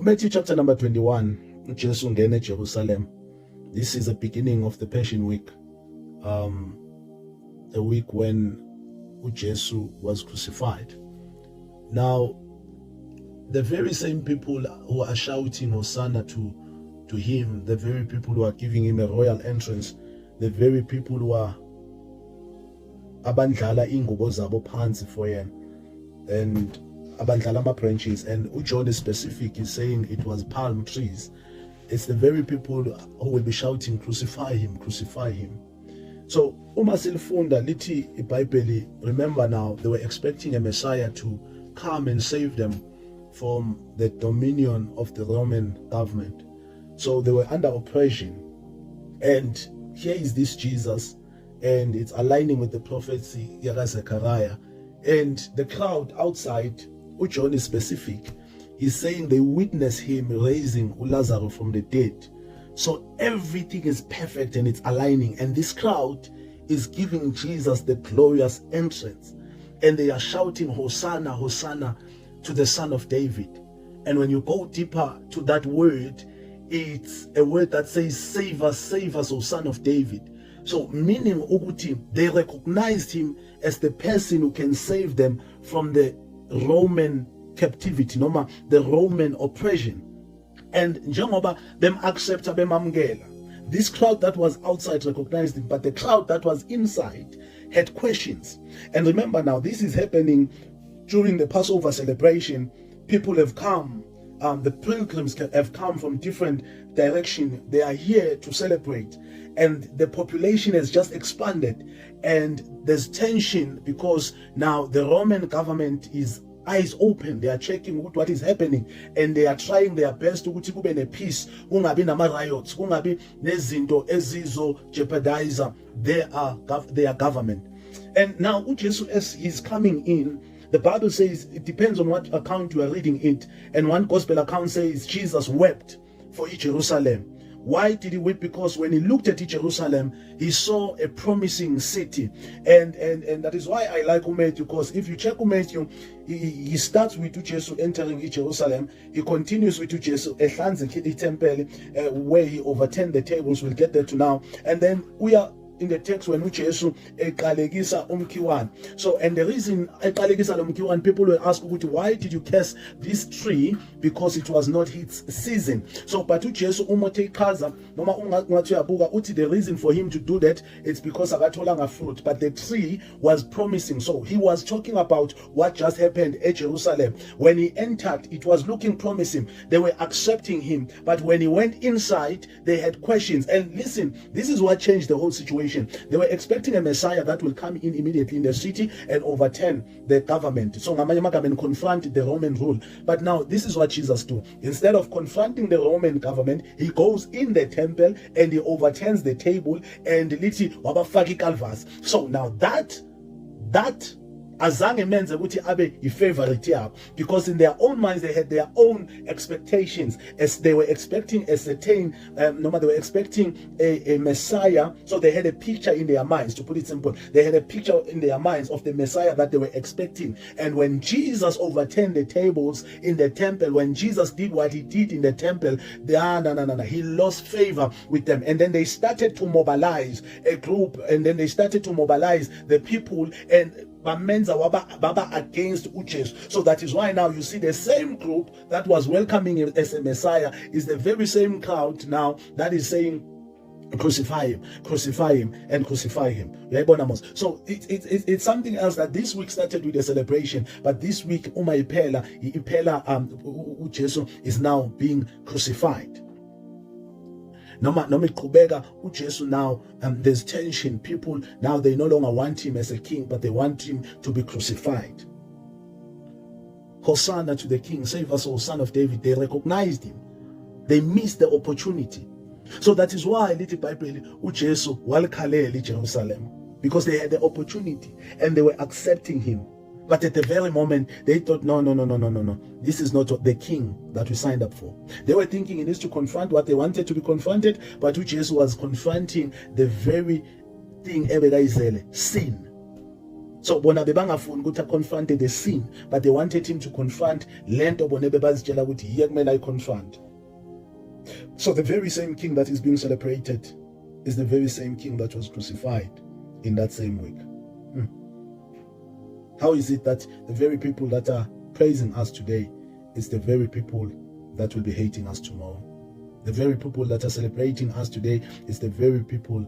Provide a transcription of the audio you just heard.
Matthew chapter number 21, Ujesu Ungena Ejerusalema. This is the beginning of the Passion Week, a week when Ujesu was crucified. Now, the very same people who are shouting Hosanna to him, the very people who are giving him a royal entrance, the very people who are abandlala ingubo zabo phansi for him, and abandlala ama-branches, and John is specific, is saying it was palm trees. It's the very people who will be shouting, crucify him, crucify him. So uma silifunda lithi iBhayibheli, remember now, they were expecting a Messiah to come and save them from the dominion of the Roman government. So they were under oppression, and here is this Jesus, and it's aligning with the prophecy Yara Zechariah, and the crowd outside, which John is specific, is saying they witness him raising Lazarus from the dead. So everything is perfect and it's aligning, and this crowd is giving Jesus the glorious entrance, and they are shouting Hosanna, Hosanna to the Son of David. And when you go deeper to that word, it's a word that says save us, O Son of David. So meaning Uguti, they recognized him as the person who can save them from the Roman captivity, noma the Roman oppression. And njengoba accepta bemamngela, this crowd that was outside recognized him, but the crowd that was inside had questions. And remember now, this is happening during the Passover celebration. People have come, the pilgrims have come from different directions. They are here to celebrate, and the population has just expanded, and there's tension because now the Roman government is eyes open. They are checking what is happening, and they are trying their best to kube ne peace, kungabi nama riots, kungabi nezinto ezizo jeopardize their government. And now Ujesu, as he's coming in, the Bible says, it depends on what account you are reading it, and one gospel account says Jesus wept for Jerusalem. Why did he weep? Because when he looked at Jerusalem, he saw a promising city, and that is why I like Matthew, because if you check Matthew, he starts with Ujesu entering Jerusalem, he continues with Ujesu ehlanze the temple, where he overturned the tables. We'll get there to now, and then we are in the text when Ujesu eqalekisa umkhiwane. So, and the reason eqalekisa lo mkhiwane, people will ask, why did you curse this tree? Because it was not its season. So, but Ujesu umote chaza noma ungathi uyabuka uthi the reason for him to do that, it's because akatholanga fruit, but the tree was promising. So he was talking about what just happened at Jerusalem. When he entered, it was looking promising. They were accepting him, but when he went inside, they had questions. And listen, this is what changed the whole situation. They were expecting a Messiah that will come in immediately in the city and overturn the government. So confront the Roman rule. But now this is what Jesus do. Instead of confronting the Roman government, he goes in the temple and he overturns the table and literally wabafaki calvas. So now that azange menze ukuthi abe i-favorite yabo, because in their own minds they had their own expectations, as they were expecting a certain they were expecting a Messiah. So they had a picture in their minds, to put it simple, they had a picture in their minds of the Messiah that they were expecting. And when Jesus overturned the tables in the temple, when Jesus did what he did in the temple, he lost favor with them. And then they started to mobilize a group, and then they started to mobilize the people, and Bamenza Baba against Ujesu. So that is why now you see the same group that was welcoming him as a Messiah is the very same crowd now that is saying, crucify him, and crucify him. So it's something else that this week started with a celebration, but this week Ujesu is now being crucified. Ujesu now, there's tension. People now, they no longer want him as a king, but they want him to be crucified. Hosanna to the king, save us, O Son of David. They recognized him. They missed the opportunity. So that is why little Bible Ujesu walkale Jerusalem, because they had the opportunity and they were accepting him. But at the very moment, they thought, no. This is not the king that we signed up for. They were thinking he needs to confront what they wanted to be confronted, but Ujesu was confronting the very thing, sin. So bona bebangafuni ukuthi confronted the sin, but they wanted him to confront lento bona bebazitshela ukuthi yiye kumele ayiconfront. So the very same king that is being celebrated is the very same king that was crucified in that same week. How is it that the very people that are praising us today is the very people that will be hating us tomorrow? The very people that are celebrating us today is the very people